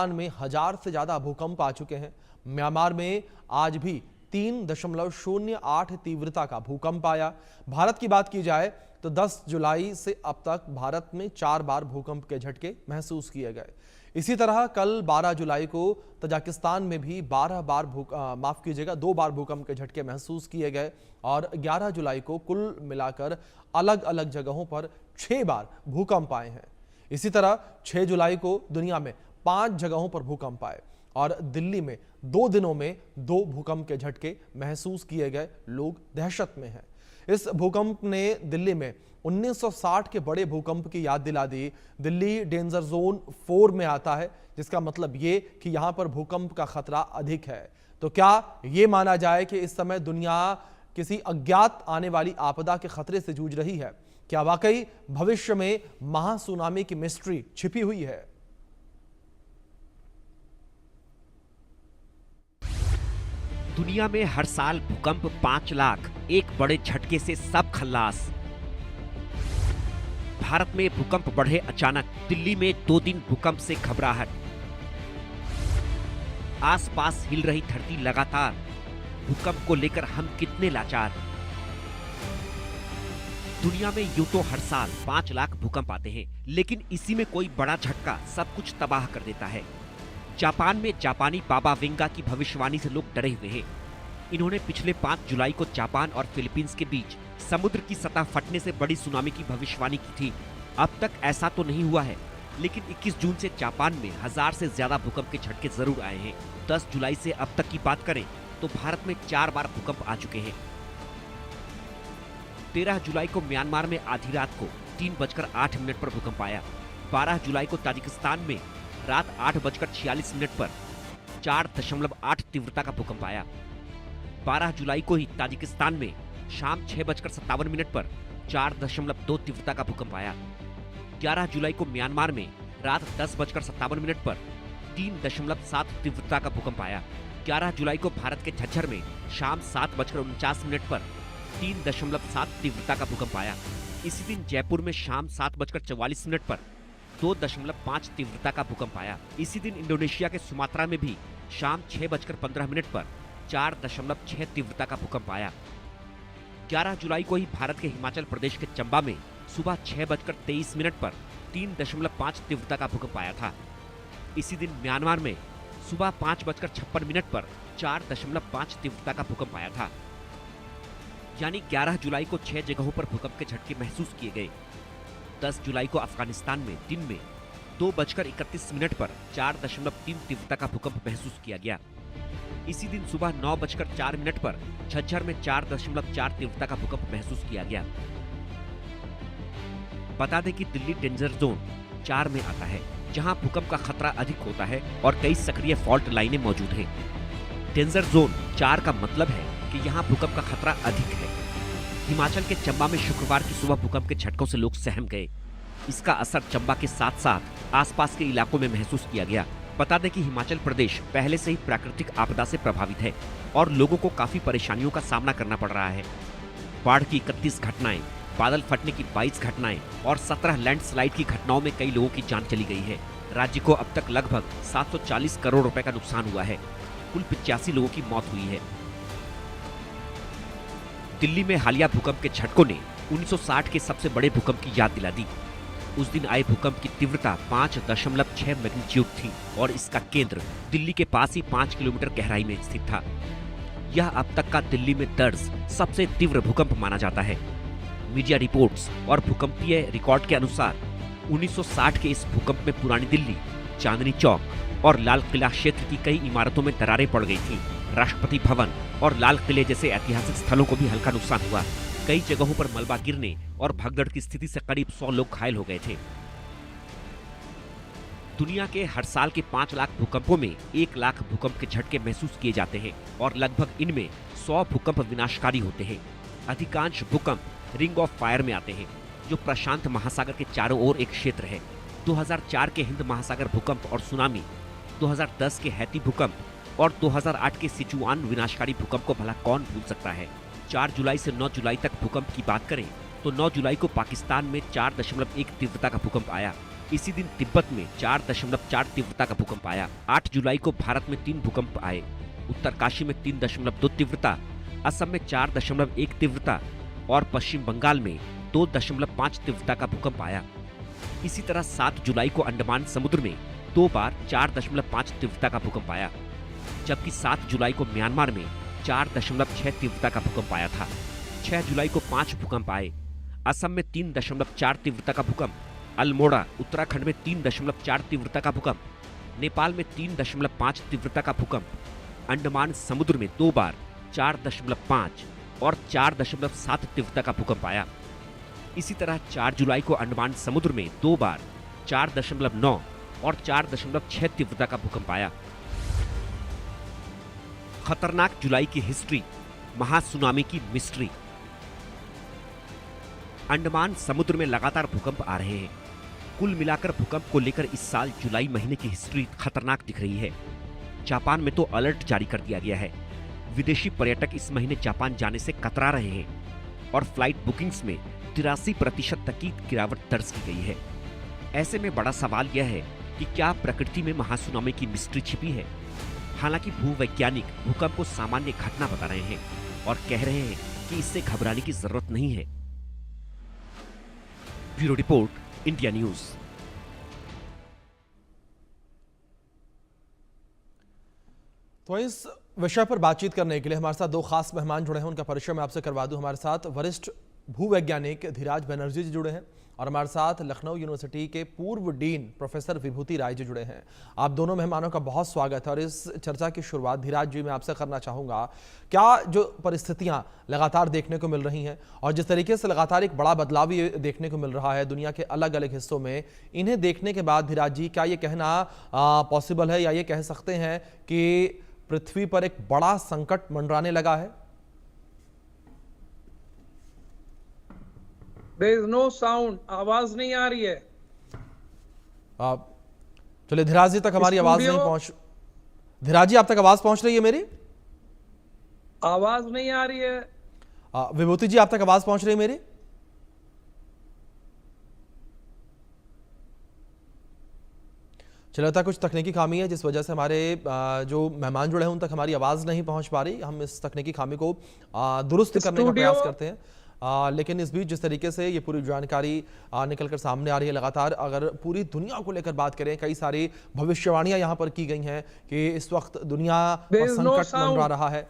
में 1000 से ज्यादा भूकंप आ चुके हैं। म्यांमार में आज भी 3.08 तीव्रता का भूकंप आया। भारत की बात की जाए तो 10 जुलाई से अब तक भारत में 4 बार भूकंप के झटके महसूस किए गए। इसी तरह कल 12 जुलाई को तजाकिस्तान में भी 2 बार भूकंप के झटके महसूस किए गए और 11 जुलाई को कुल मिलाकर अलग अलग जगहों पर 6 बार भूकंप आए हैं। इसी तरह 6 जुलाई को दुनिया में 5 जगहों पर भूकंप आए और दिल्ली में 2 दिनों में 2 भूकंप के झटके महसूस किए गए। लोग दहशत में हैं। इस भूकंप ने दिल्ली में 1960 के बड़े भूकंप की याद दिला दी। दिल्ली डेंजर जोन 4 में आता है, जिसका मतलब ये कि यहां पर भूकंप का खतरा अधिक है। तो क्या ये माना जाए कि इस समय दुनिया किसी अज्ञात आने वाली आपदा के खतरे से जूझ रही है? क्या वाकई भविष्य में महासुनामी की मिस्ट्री छिपी हुई है? दुनिया में हर साल भूकंप 5 लाख, एक बड़े झटके से सब खल्लास। भारत में भूकंप बढ़े अचानक, दिल्ली में 2 दिन भूकंप से घबराहट। आसपास हिल रही धरती लगातार, भूकंप को लेकर हम कितने लाचार। दुनिया में यूं तो हर साल 5 लाख भूकंप आते हैं, लेकिन इसी में कोई बड़ा झटका सब कुछ तबाह कर देता है। जापान में जापानी बाबा वेंगा की भविष्यवाणी से लोग डरे हुए हैं। इन्होंने पिछले 5 जुलाई को जापान और फिलीपींस के बीच समुद्र की सतह फटने से बड़ी सुनामी की भविष्यवाणी की थी। अब तक ऐसा तो नहीं हुआ है, लेकिन 21 जून से जापान में 1000 से ज्यादा भूकंप के झटके जरूर आए हैं। 10 जुलाई से अब तक की बात करें तो भारत में 4 बार भूकंप आ चुके हैं। 13 जुलाई को म्यांमार में आधी रात को 3:08 पर भूकंप आया। 12 जुलाई को ताजिकिस्तान में रात 8:46 पर 4.8 तीव्रता का भूकंप आया। 12 जुलाई को ही ताजिकिस्तान में शाम 6:57 पर 4.2 तीव्रता का भूकंप आया। 11 जुलाई को म्यांमार में रात 10:57 पर 3.7 तीव्रता का भूकंप आया। 11 जुलाई को भारत के झज्जर में शाम 7:49 पर 3.7 तीव्रता का भूकंप आया। इसी दिन जयपुर में शाम 7:44 पर 2.5 तीव्रता का भूकंप आया। इसी दिन इंडोनेशिया के सुमात्रा में भी शाम 6:15 पर 4.6 तीव्रता का भूकंप आया। 11 जुलाई को ही भारत के हिमाचल प्रदेश के चंबा में सुबह 6:23 पर 3.5 तीव्रता का भूकंप आया था। इसी दिन म्यांमार में सुबह 5:56 पर 4.5 तीव्रता का भूकंप आया था। यानी 11 जुलाई को 6 जगहों पर भूकंप के झटके महसूस किए गए। 10 जुलाई को अफगानिस्तान में दिन में 2:31 पर 4.3 तीव्रता का भूकंप महसूस किया गया। इसी दिन सुबह 9:04 पर झज्जर में 4.4 तीव्रता का भूकंप महसूस किया गया। बता दें कि दिल्ली डेंजर जोन 4 में आता है, जहां भूकंप का खतरा अधिक होता है और कई सक्रिय फॉल्ट लाइनें मौजूद हैं। डेंजर जोन 4 का मतलब है कि यहाँ भूकंप का खतरा अधिक है। हिमाचल के चंबा में शुक्रवार की सुबह भूकंप के झटकों से लोग सहम गए। इसका असर चंबा के साथ साथ आसपास के इलाकों में महसूस किया गया। बता दें कि हिमाचल प्रदेश पहले से ही प्राकृतिक आपदा से प्रभावित है और लोगों को काफी परेशानियों का सामना करना पड़ रहा है। बाढ़ की 31 घटनाएं, बादल फटने की 22 घटनाएं और 17 लैंडस्लाइड की घटनाओं में कई लोगों की जान चली गई है। राज्य को अब तक लगभग 740 करोड़ रुपए का नुकसान हुआ है। कुल 85 लोगों की मौत हुई है। दिल्ली में हालिया भूकंप के झटकों ने 1960 के सबसे बड़े भूकंप की याद दिला दी। उस दिन आए भूकंप की तीव्रता 5.6 मैग्नीट्यूड थी और इसका केंद्र दिल्ली के पास ही 5 किलोमीटर गहराई में स्थित था। यह अब तक का दिल्ली में दर्ज सबसे तीव्र भूकंप माना जाता है। मीडिया रिपोर्ट्स और भूकंपीय रिकॉर्ड के अनुसार 1960 के इस भूकंप में पुरानी दिल्ली, चांदनी चौक और लाल किला क्षेत्र की कई इमारतों में दरारें पड़ गई थी। राष्ट्रपति भवन और लाल किले जैसे ऐतिहासिक स्थलों को भी हल्का नुकसान हुआ। कई जगहों पर मलबा गिरने और भगदड़ की स्थिति से करीब 100 लोग घायल हो गए थे। दुनिया के हर साल के 5 लाख भूकंपों में 1 लाख भूकंप के झटके महसूस किए जाते हैं और लगभग इनमें 100 भूकंप विनाशकारी होते हैं। अधिकांश भूकंप रिंग ऑफ फायर में आते हैं, जो प्रशांत महासागर के चारों ओर एक क्षेत्र है। 2004 के हिंद महासागर भूकंप और सुनामी, 2010 के हैती भूकंप और 2008 के सिचुआन विनाशकारी भूकंप को भला कौन भूल सकता है। 4 जुलाई से 9 जुलाई तक भूकंप की बात करें तो 9 जुलाई को पाकिस्तान में 4.1 तीव्रता का भूकंप आया। इसी दिन तिब्बत में 4.4 तीव्रता का भूकंप आया। 8 जुलाई को भारत में 3 भूकंप आए। उत्तरकाशी में 3.2 तीव्रता, असम में 4.1 तीव्रता और पश्चिम बंगाल में 2.5 तीव्रता का भूकंप आया। इसी तरह 7 जुलाई को अंडमान समुद्र में 2 बार 4.5 तीव्रता का भूकंप आया, जबकि 7 जुलाई को म्यांमार में 4.6 तीव्रता का भूकंप आया था। 6 जुलाई को 5 भूकंप आए। असम में 3.4 तीव्रता का भूकंप, अल्मोड़ा उत्तराखंड में 3.4 तीव्रता का भूकंप, नेपाल में 3.5 तीव्रता का भूकंप, अंडमान समुद्र में 2 बार 4.5 और 4.7 तीव्रता का भूकंप आया। इसी तरह 4 जुलाई को अंडमान समुद्र में 2 बार 4.9 और 4.6 तीव्रता का भूकंप आया। खतरनाक जुलाई की हिस्ट्री, महासुनामी की मिस्ट्री। अंडमान समुद्र में लगातार भूकंप आ रहे हैं। कुल मिलाकर भूकंप को लेकर इस साल जुलाई महीने की हिस्ट्री खतरनाक दिख रही है। जापान में तो अलर्ट जारी कर दिया गया है। विदेशी पर्यटक इस महीने जापान जाने से कतरा रहे हैं और फ्लाइट बुकिंग्स में 83% तक की गिरावट दर्ज की गई है। ऐसे में बड़ा सवाल यह है कि क्या प्रकृति में महासुनामी की मिस्ट्री छिपी है। हालांकि भूवैज्ञानिक भूकंप को सामान्य घटना बता रहे हैं और कह रहे हैं कि इससे घबराने की जरूरत नहीं है। Bureau report, India news. तो इस विषय पर बातचीत करने के लिए हमारे साथ 2 खास मेहमान जुड़े हैं, उनका परिचय मैं आपसे करवा दूं। हमारे साथ वरिष्ठ भूवैज्ञानिक धीराज बनर्जी जी जुड़े हैं और हमारे साथ लखनऊ यूनिवर्सिटी के पूर्व डीन प्रोफेसर विभूति राय जी जुड़े हैं। आप दोनों मेहमानों का बहुत स्वागत है। और इस चर्चा की शुरुआत धीराज जी मैं आपसे करना चाहूँगा, क्या जो परिस्थितियाँ लगातार देखने को मिल रही हैं और जिस तरीके से लगातार एक बड़ा बदलाव ये देखने को मिल रहा है दुनिया के अलग अलग हिस्सों में, इन्हें देखने के बाद धीराज जी क्या ये कहना पॉसिबल है या ये कह सकते हैं कि पृथ्वी पर एक बड़ा संकट मंडराने लगा है? There is no sound, आवाज नहीं आ रही है। चलिए धीराज जी तक हमारी आवाज नहीं पहुंच, धीराज जी आप तक आवाज पहुंच रही है मेरी? आवाज नहीं आ रही है। विभूति जी आप तक आवाज पहुंच रही है मेरी? चलो लगता है कुछ तकनीकी खामी है जिस वजह से हमारे जो मेहमान जुड़े हैं उन तक हमारी आवाज नहीं पहुंच पा रही। हम इस तकनीकी खामी को दुरुस्त करने का प्रयास करते हैं। लेकिन इस बीच जिस तरीके से ये पूरी जानकारी निकलकर सामने आ रही है लगातार, अगर पूरी दुनिया को लेकर बात करें, कई सारी भविष्यवाणियां यहां पर की गई हैं कि इस वक्त दुनिया पर संकट मंडरा रहा है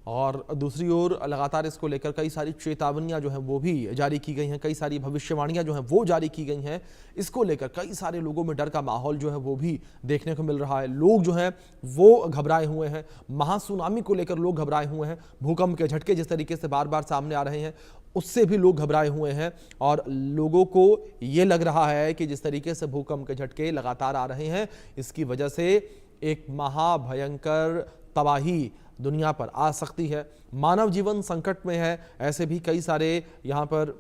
और दूसरी ओर लगातार इसको लेकर कई सारी चेतावनियां जो हैं वो भी जारी की गई हैं, कई सारी भविष्यवाणियां जो हैं वो जारी की गई हैं। इसको लेकर कई सारे लोगों में डर का माहौल जो है वो भी देखने को मिल रहा है। लोग जो हैं वो घबराए हुए हैं, महासुनामी को लेकर लोग घबराए हुए हैं, भूकंप के झटके जिस तरीके से बार बार सामने आ रहे हैं उससे भी लोग घबराए हुए हैं और लोगों को ये लग रहा है कि जिस तरीके से भूकंप के झटके लगातार आ रहे हैं इसकी वजह से एक महाभयंकर तबाही दुनिया पर आ सकती है, मानव जीवन संकट में है। ऐसे भी कई सारे यहाँ पर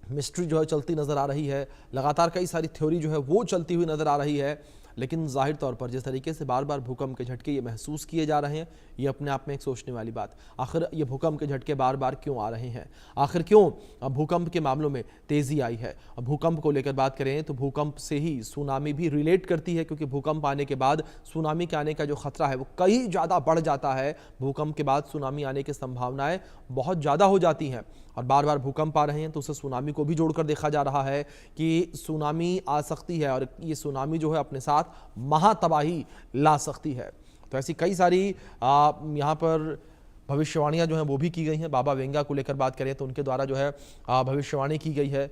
मिस्ट्री जो है चलती नज़र आ रही है, लगातार कई सारी थ्योरी जो है वो चलती हुई नज़र आ रही है। लेकिन जाहिर तौर पर जिस तरीके से बार बार भूकंप के झटके ये महसूस किए जा रहे हैं, ये अपने आप में एक सोचने वाली बात। आखिर ये भूकंप के झटके बार बार क्यों आ रहे हैं? आखिर क्यों भूकंप के मामलों में तेज़ी आई है? भूकंप को लेकर बात करें तो भूकंप से ही सुनामी भी रिलेट करती है, क्योंकि भूकंप आने के बाद सुनामी के आने का जो खतरा है वो कहीं ज़्यादा बढ़ जाता है। भूकंप के बाद सुनामी आने की संभावनाएं बहुत ज़्यादा हो जाती हैं और बार बार भूकंप आ रहे हैं तो उससे सुनामी को भी जोड़कर देखा जा रहा है कि सुनामी आ सकती है और ये सुनामी जो है अपने साथ महातबाही ला सकती है। तो ऐसी कई सारी यहाँ पर भविष्यवाणियाँ जो हैं वो भी की गई हैं। बाबा वेंगा को लेकर बात करें तो उनके द्वारा जो है भविष्यवाणी की गई है।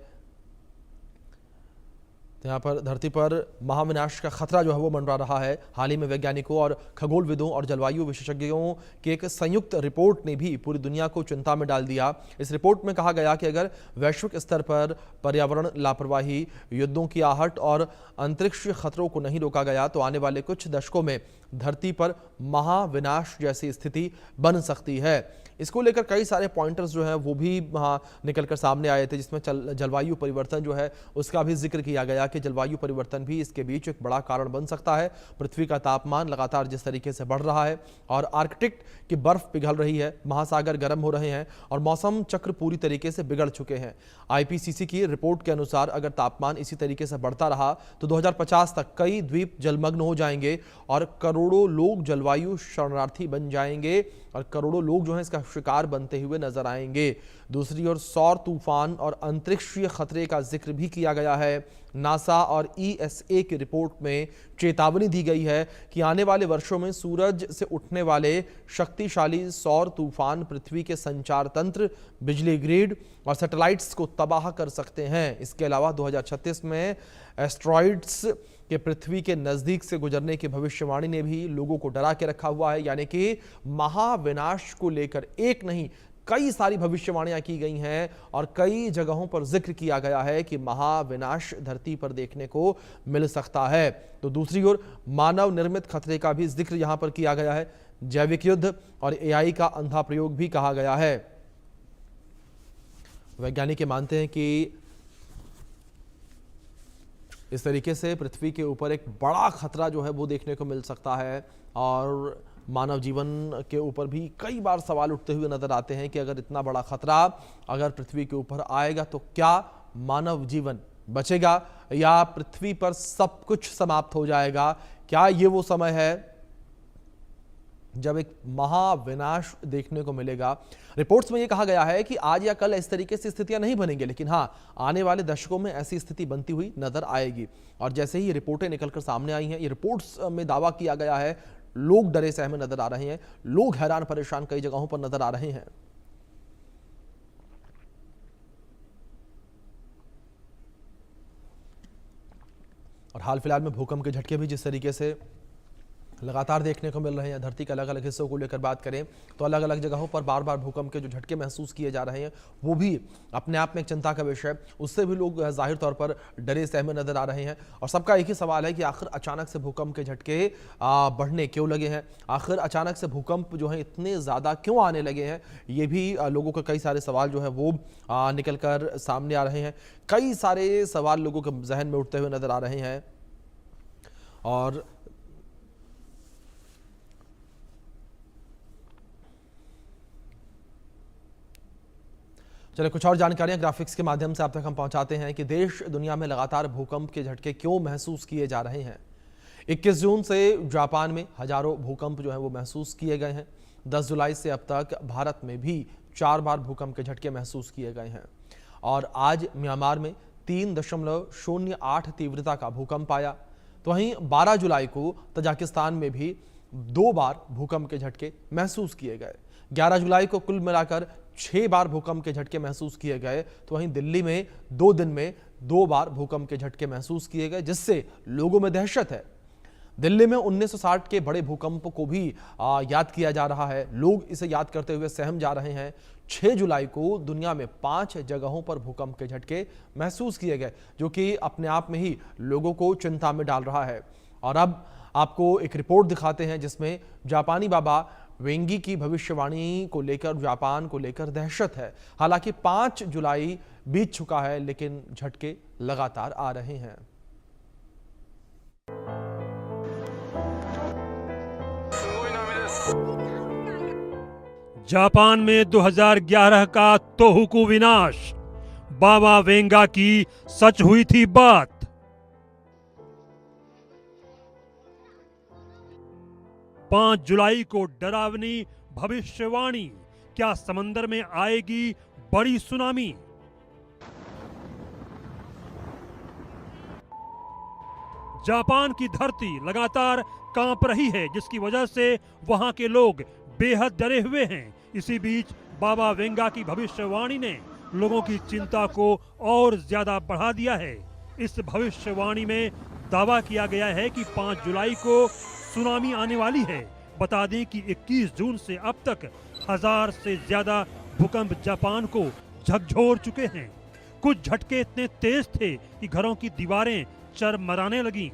तो यहाँ पर धरती पर महाविनाश का खतरा जो है वो मंडरा रहा है। हाल ही में वैज्ञानिकों और खगोलविदों और जलवायु विशेषज्ञों की एक संयुक्त रिपोर्ट ने भी पूरी दुनिया को चिंता में डाल दिया। इस रिपोर्ट में कहा गया कि अगर वैश्विक स्तर पर पर्यावरण लापरवाही, युद्धों की आहट और अंतरिक्ष खतरों को नहीं रोका गया तो आने वाले कुछ दशकों में धरती पर महाविनाश जैसी स्थिति बन सकती है। इसको लेकर कई सारे पॉइंटर्स जो हैं वो भी वहाँ निकल कर सामने आए थे, जिसमें जलवायु परिवर्तन जो है उसका भी जिक्र किया गया कि जलवायु परिवर्तन भी इसके बीच एक बड़ा कारण बन सकता है। पृथ्वी का तापमान लगातार जिस तरीके से बढ़ रहा है और आर्कटिक की बर्फ पिघल रही है, महासागर गर्म हो रहे हैं और मौसम चक्र पूरी तरीके से बिगड़ चुके हैं। आईपीसीसी की रिपोर्ट के अनुसार अगर तापमान इसी तरीके से बढ़ता रहा तो 2050 तक कई द्वीप जलमग्न हो जाएंगे और करोड़ों लोग जलवायु शरणार्थी बन जाएंगे और करोड़ों लोग जो हैं इसका शिकार बनते हुए नजर आएंगे। दूसरी ओर सौर तूफान और अंतरिक्षीय खतरे का जिक्र भी किया गया है। नासा और ESA की रिपोर्ट में चेतावनी दी गई है कि आने वाले वर्षों में सूरज से उठने वाले शक्तिशाली सौर तूफान पृथ्वी के संचार तंत्र, बिजली ग्रिड और सैटेलाइट्स को तबाह कर सकते हैं। इसके अलावा 2036 में एस्ट्रॉइड्स के पृथ्वी के नजदीक से गुजरने की भविष्यवाणी ने भी लोगों को डरा के रखा हुआ है। यानी कि महाविनाश को लेकर एक नहीं कई सारी भविष्यवाणियां की गई हैं और कई जगहों पर जिक्र किया गया है कि महाविनाश धरती पर देखने को मिल सकता है। तो दूसरी ओर मानव निर्मित खतरे का भी जिक्र यहां पर किया गया है। जैविक युद्ध और AI का अंधा प्रयोग भी कहा गया है। वैज्ञानिक मानते हैं कि इस तरीके से पृथ्वी के ऊपर एक बड़ा खतरा जो है वो देखने को मिल सकता है और मानव जीवन के ऊपर भी कई बार सवाल उठते हुए नजर आते हैं कि अगर इतना बड़ा खतरा अगर पृथ्वी के ऊपर आएगा तो क्या मानव जीवन बचेगा या पृथ्वी पर सब कुछ समाप्त हो जाएगा? क्या ये वो समय है जब एक महाविनाश देखने को मिलेगा? रिपोर्ट्स में यह कहा गया है कि आज या कल इस तरीके से स्थितियां नहीं बनेंगी, लेकिन हाँ, आने वाले दशकों में ऐसी स्थिति बनती हुई नजर आएगी। और जैसे ही ये रिपोर्टें निकलकर सामने आई हैं, ये रिपोर्ट्स में दावा किया गया है, लोग डरे सहमे नजर आ रहे हैं, लोग हैरान परेशान कई जगहों पर नजर आ रहे हैं। और हाल फिलहाल में भूकंप के झटके भी जिस तरीके से लगातार देखने को मिल रहे हैं, धरती के अलग अलग हिस्सों को लेकर बात करें तो अलग अलग जगहों पर बार बार भूकंप के जो झटके महसूस किए जा रहे हैं वो भी अपने आप में एक चिंता का विषय है। उससे भी लोग जाहिर तौर पर डरे सहमे नजर आ रहे हैं और सबका एक ही सवाल है कि आखिर अचानक से भूकंप के झटके बढ़ने क्यों लगे हैं, आखिर अचानक से भूकंप जो है इतने ज़्यादा क्यों आने लगे हैं। ये भी लोगों के कई सारे सवाल जो है वो निकल कर सामने आ रहे हैं। कई सारे सवाल लोगों के जहन में उठते हुए नजर आ रहे हैं। और चलिए कुछ और जानकारियां ग्राफिक्स के माध्यम से आप तक हम पहुंचाते हैं कि देश दुनिया में लगातार भूकंप के झटके क्यों महसूस किए जा रहे हैं। 21 जून से जापान में हजारों भूकंप जो है वो महसूस किए गए हैं। 10 जुलाई से अब तक भारत में भी 4 बार भूकंप के झटके महसूस किए गए हैं और आज म्यांमार में 3.08 तीव्रता का भूकंप आया। तो वहीं 12 जुलाई को तजाकिस्तान में भी 2 बार भूकंप के झटके महसूस किए गए। 11 जुलाई को कुल मिलाकर 6 बार भूकंप के झटके महसूस किए गए। तो वहीं दिल्ली में 2 दिन में 2 बार भूकंप के झटके महसूस किए गए, जिससे लोगों में दहशत है। दिल्ली में 1960 के बड़े भूकंप को भी याद किया जा रहा है। लोग इसे याद करते हुए सहम जा रहे हैं। 6 जुलाई को दुनिया में 5 जगहों पर भूकंप के झटके महसूस किए गए, जो कि अपने आप में ही लोगों को चिंता में डाल रहा है। और अब आपको एक रिपोर्ट दिखाते हैं जिसमें जापानी बाबा वेंगी की भविष्यवाणी को लेकर जापान को लेकर दहशत है। हालांकि 5 जुलाई बीत चुका है, लेकिन झटके लगातार आ रहे हैं। जापान में 2011 का तोहोकू विनाश, बाबा वेंगा की सच हुई थी बात। पांच जुलाई को डरावनी भविष्यवाणी, क्या समंदर में आएगी बड़ी सुनामी। जापान की धरती लगातार कांप रही है, जिसकी वजह से वहां के लोग बेहद डरे हुए हैं। इसी बीच बाबा वेंगा की भविष्यवाणी ने लोगों की चिंता को और ज्यादा बढ़ा दिया है। इस भविष्यवाणी में दावा किया गया है कि 5 जुलाई को सुनामी आने वाली है। बता दें कि 21 जून से अब तक 1000 से ज्यादा भूकंप जापान को झकझोर चुके हैं। कुछ झटके इतने तेज थे कि घरों की दीवारें चरमराने लगीं।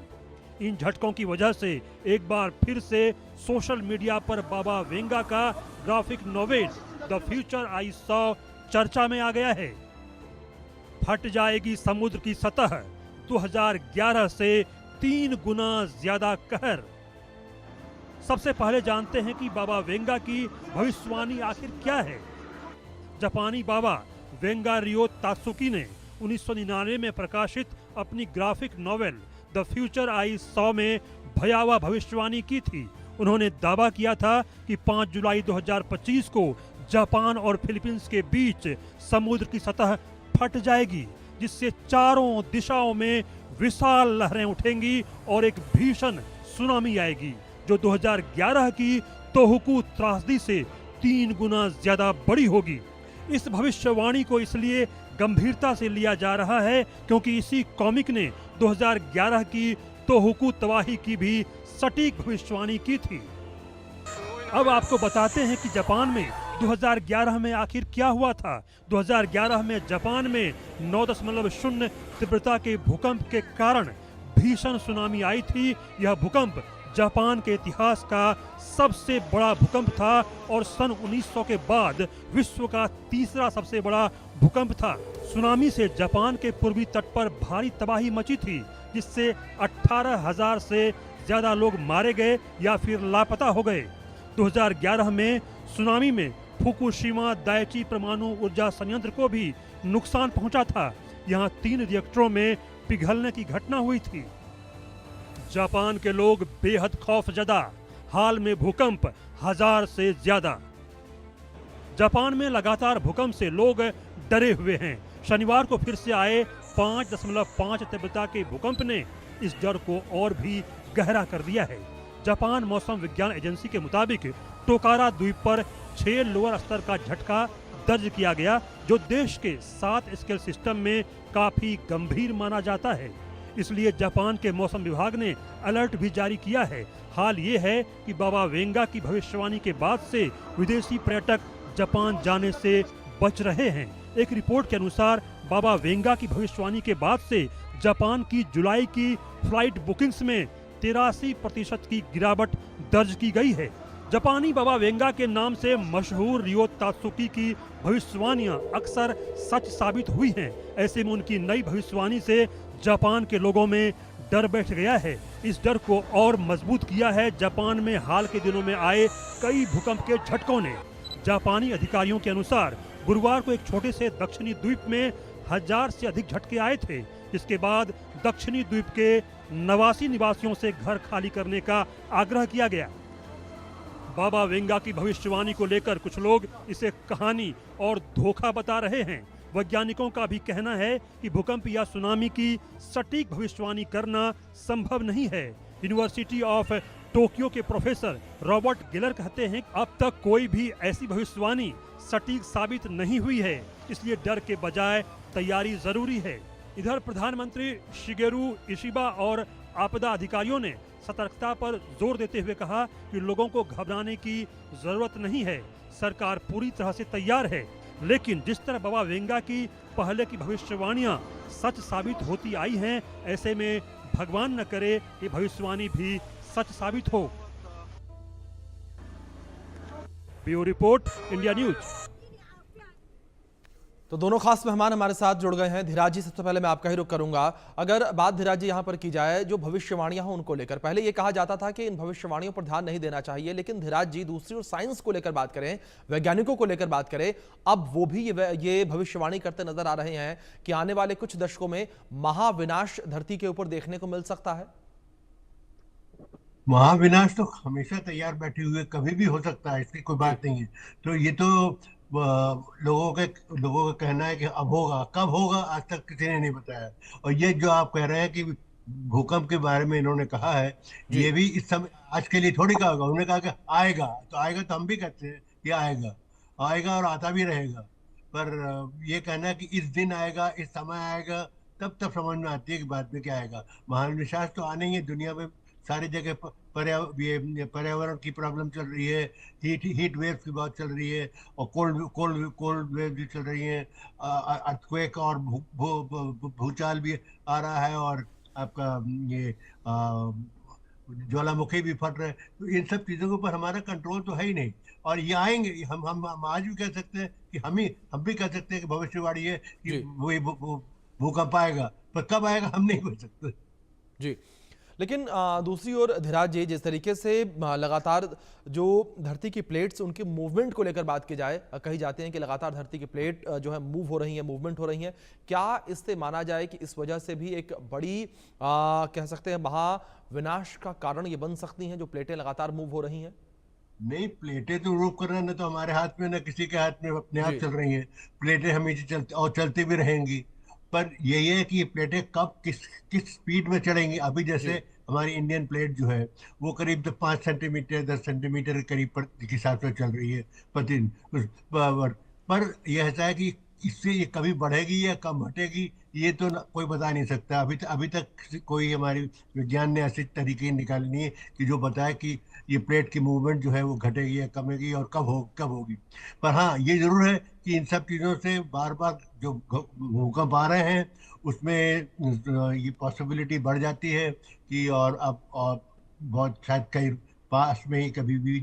इन झटकों की वजह से एक बार फिर से सोशल मीडिया पर बाबा वेंगा का graphic novel the future I saw चर्चा में आ गया है। फट जाएगी समुद्र की सतह, 2011 से 3 गुना ज्यादा कहर। सबसे पहले जानते हैं कि बाबा वेंगा की भविष्यवाणी आखिर क्या है। जापानी बाबा वेंगा रियो तात्सुकी ने 1999 में प्रकाशित अपनी graphic novel the future I saw में भयावह भविष्यवाणी की थी। उन्होंने दावा किया था कि 5 जुलाई 2025 को जापान और फिलीपींस के बीच समुद्र की सतह फट जाएगी, जिससे चारों दिशाओं में विशाल लहरें उठेंगी और एक भीषण सुनामी आएगी, जो 2011 की तोहोकू त्रासदी से 3 गुना ज्यादा बड़ी होगी। इस भविष्यवाणी को इसलिए गंभीरता से लिया जा रहा है क्योंकि इसी कॉमिक ने 2011 की तोहोकू तबाही की भी सटीक भविष्यवाणी की थी। अब आपको बताते हैं कि जापान में 2011 में आखिर क्या हुआ था। 2011 में जापान में 9.0 तीव्रता के भूकंप के कारण भीषण सुनामी आई थी। यह भूकंप जापान के इतिहास का सबसे बड़ा भूकंप था और सन 1900 के बाद विश्व का तीसरा सबसे बड़ा भूकंप था। सुनामी से जापान के पूर्वी तट पर भारी तबाही मची थी, जिससे 18,000 से ज्यादा लोग मारे गए या फिर लापता हो गए। 2011 में सुनामी में फुकुशिमा दाइची परमाणु ऊर्जा संयंत्र को भी नुकसान पहुंचा था। यहां 3 रिएक्टरों में पिघलने की घटना हुई थी। जापान के लोग बेहद खौफजदा, हाल में भूकंप 1000 से ज्यादा। जापान में लगातार भूकंप से लोग डरे हुए हैं। शनिवार को फिर से आए 5.5 तीव्रता के भूकंप ने इस डर को और भी गहरा कर दिया है। जापान मौसम विज्ञान एजेंसी के मुताबिक टोकारा द्वीप पर 6 लोअर स्तर का झटका दर्ज किया गया, जो देश के 7 स्केल सिस्टम में काफी गंभीर माना जाता है। इसलिए जापान के मौसम विभाग ने अलर्ट भी जारी किया है। हाल ये है कि बाबा वेंगा की भविष्यवाणी के बाद से विदेशी पर्यटक जापान जाने से बच रहे हैं। एक रिपोर्ट के अनुसार बाबा वेंगा की भविष्यवाणी के बाद से जापान की जुलाई की फ्लाइट बुकिंग्स में 83% की गिरावट दर्ज की गई है। जापानी बाबा वेंगा के नाम से मशहूर रियो तात्सुकी की भविष्यवाणियां अक्सर सच साबित हुई हैं। ऐसे में उनकी नई भविष्यवाणी से जापान के लोगों में डर बैठ गया है। इस डर को और मजबूत किया है जापान में हाल के दिनों में आए कई भूकंप के झटकों ने। जापानी अधिकारियों के अनुसार गुरुवार को एक छोटे से दक्षिणी द्वीप में 1000 से अधिक झटके आए थे, जिसके बाद दक्षिणी द्वीप के 89 निवासियों से घर खाली करने का आग्रह किया गया। बाबा वेंगा की भविष्यवाणी को लेकर कुछ लोग इसे कहानी और धोखा बता रहे हैं। वैज्ञानिकों का भी कहना है कि भूकंप या सुनामी की सटीक भविष्यवाणी करना संभव नहीं है। यूनिवर्सिटी ऑफ टोक्यो के प्रोफेसर रॉबर्ट गिलर कहते हैं कि अब तक कोई भी ऐसी भविष्यवाणी सटीक साबित नहीं हुई है, इसलिए डर के बजाय तैयारी जरूरी है। इधर प्रधानमंत्री शिगेरू इशिबा और आपदा अधिकारियों ने सतर्कता पर जोर देते हुए कहा कि लोगों को घबराने की जरूरत नहीं है। सरकार पूरी तरह से तैयार है, लेकिन जिस तरह बाबा वेंगा की पहले की भविष्यवाणियां सच साबित होती आई हैं, ऐसे में भगवान न करे कि भविष्यवाणी भी सच साबित हो। Bureau report, India news. तो दोनों खास मेहमान हमारे साथ जुड़ गए हैं। धीराज जी, सबसे पहले मैं आपका ही रुख करूंगा। अगर बात धीराज जी यहाँ पर की जाए जो भविष्यवाणियां हैं उनको लेकर, पहले ये कहा जाता था कि इन भविष्यवाणियों पर ध्यान नहीं देना चाहिए, लेकिन धीराज जी दूसरी ओर साइंस को लेकर बात करें, वैज्ञानिकों को लेकर बात करें, अब वो भी ये भविष्यवाणी करते नजर आ रहे हैं कि आने वाले कुछ दशकों में महाविनाश धरती के ऊपर देखने को मिल सकता है। महाविनाश तो हमेशा तैयार बैठे हुए कभी भी हो सकता है, इसकी कोई बात नहीं है। तो ये तो लोगों का कहना है कि अब होगा, कब होगा आज तक किसी ने नहीं बताया। और ये जो आप कह रहे हैं कि भूकंप के बारे में इन्होंने कहा है, ये भी इस समय आज के लिए थोड़ी कहा होगा। उन्होंने कहा कि आएगा, तो आएगा तो हम भी कहते हैं कि आएगा और आता भी रहेगा। पर ये कहना है कि इस दिन आएगा, इस समय आएगा, तब समझ में आती है कि बाद में क्या आएगा। महाविनाश तो आने ही है। दुनिया में सारी जगह पर्यावरण की प्रॉब्लम चल रही है, हीट वेव्स की बात चल रही है, और कोल्ड वेव भी चल रही है, अर्थक्वेक और भूचाल भी आ रहा है, और आपका ये ज्वालामुखी भी फट रहे हैं। तो इन सब चीजों के ऊपर हमारा कंट्रोल तो है ही नहीं। और ये आएंगे, हम आज भी कह सकते हैं कि हम भी कह सकते हैं कि भविष्यवाणी है कि जी वो भूकंप आएगा, पर कब आएगा हम नहीं बोल सकते। जी। लेकिन दूसरी ओर धीराज जी, जिस तरीके से लगातार जो धरती की प्लेट्स उनके मूवमेंट को लेकर बात की जाए, कही जाते हैं कि लगातार धरती की प्लेट जो है मूव हो रही है, मूवमेंट हो रही है, क्या इससे माना जाए कि इस वजह से भी एक बड़ी कह सकते हैं महाविनाश का कारण ये बन सकती हैं जो प्लेटें लगातार मूव हो रही हैं? नहीं, प्लेटें तो मूव करना ना तो हमारे हाथ में, ना किसी के हाथ में, अपने आप जी चल रही हैं। प्लेटें हमेशा चलती और चलती भी रहेंगी। पर यही है कि ये प्लेटें कब किस किस स्पीड में चढ़ेंगी। अभी जैसे जी हमारी इंडियन प्लेट जो है वो करीब तो 5 सेंटीमीटर 10 सेंटीमीटर के करीब के हिसाब से चल रही है प्रतिदिन। पर यह ऐसा है कि इससे ये कभी बढ़ेगी या कम घटेगी ये तो कोई बता नहीं सकता। अभी तक कोई हमारी विज्ञान ने ऐसी तरीके निकाली नहीं है कि जो बताए कि ये प्लेट की मूवमेंट जो है वो घटेगी या कमेगी और कब होगी। पर हाँ, ये जरूर है कि इन सब चीज़ों से बार बार जो भूकंप आ रहे हैं उसमें ये पॉसिबिलिटी बढ़ जाती है कि और बहुत शायद कहीं पास में ही कभी भी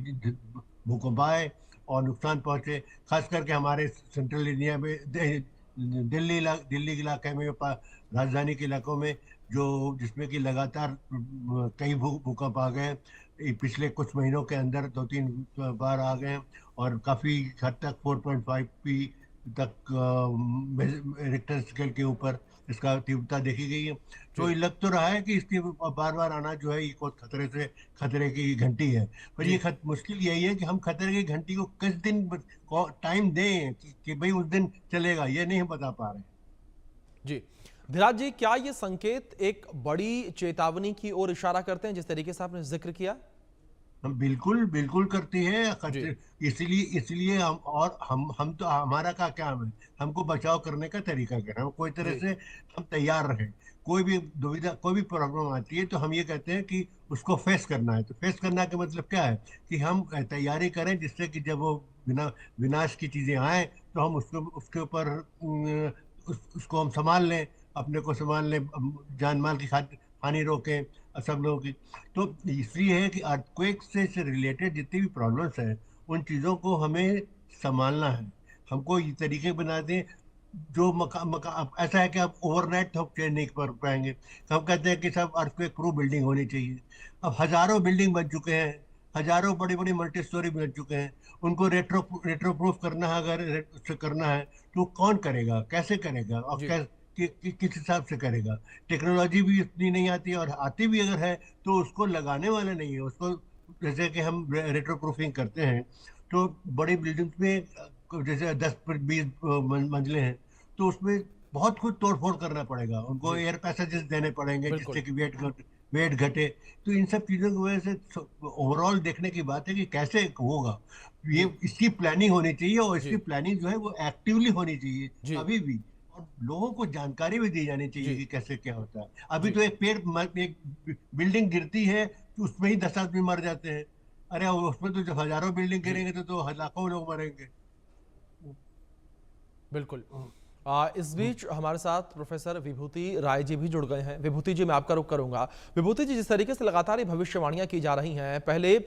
भूकंप आए और नुकसान पहुंचे। खास करके हमारे सेंट्रल इंडिया में दिल्ली के इलाके में, राजधानी के इलाकों में, जो जिसमें कि लगातार कई भूकंप आ गए पिछले कुछ महीनों के अंदर, 2-3 बार आ गए हैं। और काफी हद तक 4.5 पी तक रिक्टर स्केल के ऊपर इसका तीव्रता देखी गई है। तो ये लग तो रहा है कि इसके बार बार आना जो है ये बहुत खतरे की घंटी है। पर जी ये मुश्किल यही है कि हम खतरे की घंटी को किस दिन टाइम दें कि भाई उस दिन चलेगा, ये नहीं हम बता पा रहे हैं। जी। धीराज जी, क्या ये संकेत एक बड़ी चेतावनी की ओर इशारा करते हैं जिस तरीके से आपने जिक्र किया? हम बिल्कुल बिल्कुल करती है जी इसलिए हम तो हमारा का क्या है, हमको बचाव करने का तरीका क्या है, हम कोई तरह जी से हम तैयार रहें। कोई भी दुविधा, कोई भी प्रॉब्लम आती है तो हम ये कहते हैं कि उसको फेस करना है। तो फेस करना का मतलब क्या है कि हम तैयारी करें जिससे कि जब वो विनाश की चीजें आए तो हम उसके ऊपर उसको हम संभाल लें, अपने को संभाल लें, जान माल की हानि रोकें सब लोगों की। तो इसलिए है कि अर्थक्वेक से रिलेटेड जितनी भी प्रॉब्लम्स हैं उन चीज़ों को हमें संभालना है। हमको ये तरीके बना दें जो अब ऐसा है कि आप ओवरनाइट तो चेंज नहीं कर पाएंगे। तो हम कहते हैं कि सब अर्थक्वेक प्रूफ बिल्डिंग होनी चाहिए। अब हजारों बिल्डिंग बन चुके हैं, हजारों बड़ी बड़ी मल्टी स्टोरी बन चुके हैं। उनको रेट्रो प्रूफ करना है, अगर उससे करना है तो कौन करेगा, कैसे करेगा और जी किस हिसाब से करेगा। टेक्नोलॉजी भी इतनी नहीं आती, और आती भी अगर है तो उसको लगाने वाले नहीं है उसको। जैसे कि हम रेट्रो प्रूफिंग करते हैं तो बड़ी बिल्डिंग्स में जैसे 10-20 मंजिलें हैं तो उसमें बहुत कुछ तोड़ फोड़ करना पड़ेगा, उनको जी एयर पैसेजेस देने पड़ेंगे बिल्कुल जिससे कि वेट घटे। तो इन सब चीजों की वजह से ओवरऑल देखने की बात है कि कैसे होगा ये, जी इसकी प्लानिंग होनी चाहिए। और इसकी जी प्लानिंग जो है वो एक्टिवली होनी चाहिए जी अभी भी। और लोगों को जानकारी भी दी जानी चाहिए जी कि कैसे क्या होता है। अभी जी तो एक बिल्डिंग गिरती है तो उसमें ही 10 आदमी मर जाते हैं। अरे उसमें तो जब हजारों बिल्डिंग जी गिरेंगे तो लाखों लोग मरेंगे। बिल्कुल। इस बीच हमारे साथ प्रोफेसर विभूति राय जी भी जुड़ गए हैं। विभूति जी, मैं आपका रुख करूंगा। विभूति जी, जिस तरीके से लगातार ये भविष्यवाणियां की जा रही हैं, पहले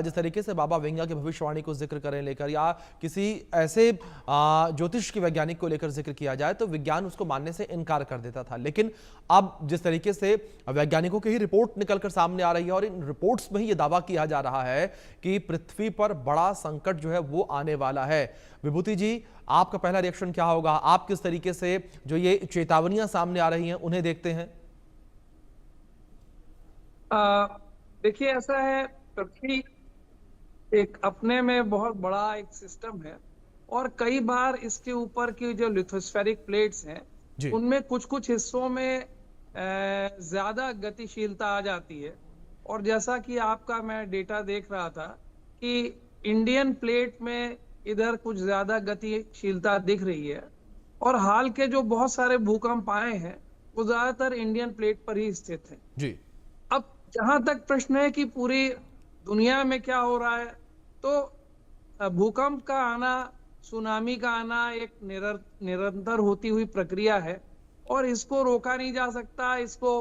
जिस तरीके से बाबा वेंगा की भविष्यवाणी को जिक्र करें लेकर, या किसी ऐसे ज्योतिष के वैज्ञानिक को लेकर जिक्र किया जाए तो विज्ञान उसको मानने से इनकार कर देता था। लेकिन अब जिस तरीके से वैज्ञानिकों की ही रिपोर्ट निकलकर सामने आ रही है और इन रिपोर्ट्स में ही ये दावा किया जा रहा है कि पृथ्वी पर बड़ा संकट जो है वो आने वाला है। विभूति जी, आपका पहला रिएक्शन क्या होगा? आप किस तरीके से जो ये चेतावनियां सामने आ रही हैं उन्हें देखते हैं? देखिए, ऐसा है, पृथ्वी एक अपने में बहुत बड़ा एक सिस्टम है और कई बार इसके ऊपर की जो लिथोस्फेरिक प्लेट्स हैं जी उनमें कुछ कुछ हिस्सों में ज्यादा गतिशीलता आ जाती है। और जैसा कि आपका मैं डेटा देख रहा था कि इंडियन प्लेट में इधर कुछ ज्यादा गतिशीलता दिख रही है और हाल के जो बहुत सारे भूकंप आए हैं वो ज्यादातर इंडियन प्लेट पर ही स्थित हैं। जी अब जहां तक प्रश्न है कि पूरी दुनिया में क्या हो रहा है, तो भूकंप का आना, सुनामी का आना एक निरंतर होती हुई प्रक्रिया है और इसको रोका नहीं जा सकता, इसको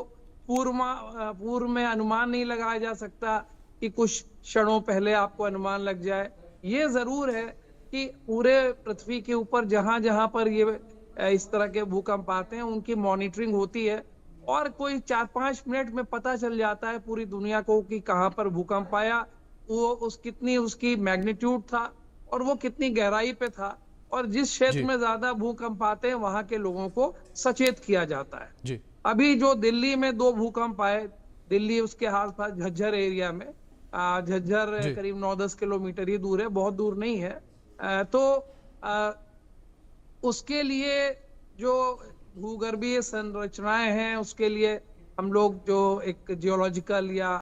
पूर्व में अनुमान नहीं लगाया जा सकता कि कुछ क्षणों पहले आपको अनुमान लग जाए। ये जरूर है कि पूरे पृथ्वी के ऊपर जहां जहां पर ये इस तरह के भूकंप आते हैं उनकी मॉनिटरिंग होती है और कोई 4-5 मिनट में पता चल जाता है पूरी दुनिया को कि कहां पर भूकंप आया, वो कितनी उसकी मैग्नीट्यूड था और वो कितनी गहराई पे था, और जिस क्षेत्र जी। में ज्यादा भूकंप आते हैं वहां के लोगों को सचेत किया जाता है। जी। अभी जो दिल्ली में 2 भूकंप आए, दिल्ली उसके आसपास झज्जर एरिया में, झज्जर जी। करीब 9-10 किलोमीटर ही दूर है, बहुत दूर नहीं है। तो उसके लिए जो भूगर्भीय संरचनाएं हैं उसके लिए हम लोग जो एक जियोलॉजिकल या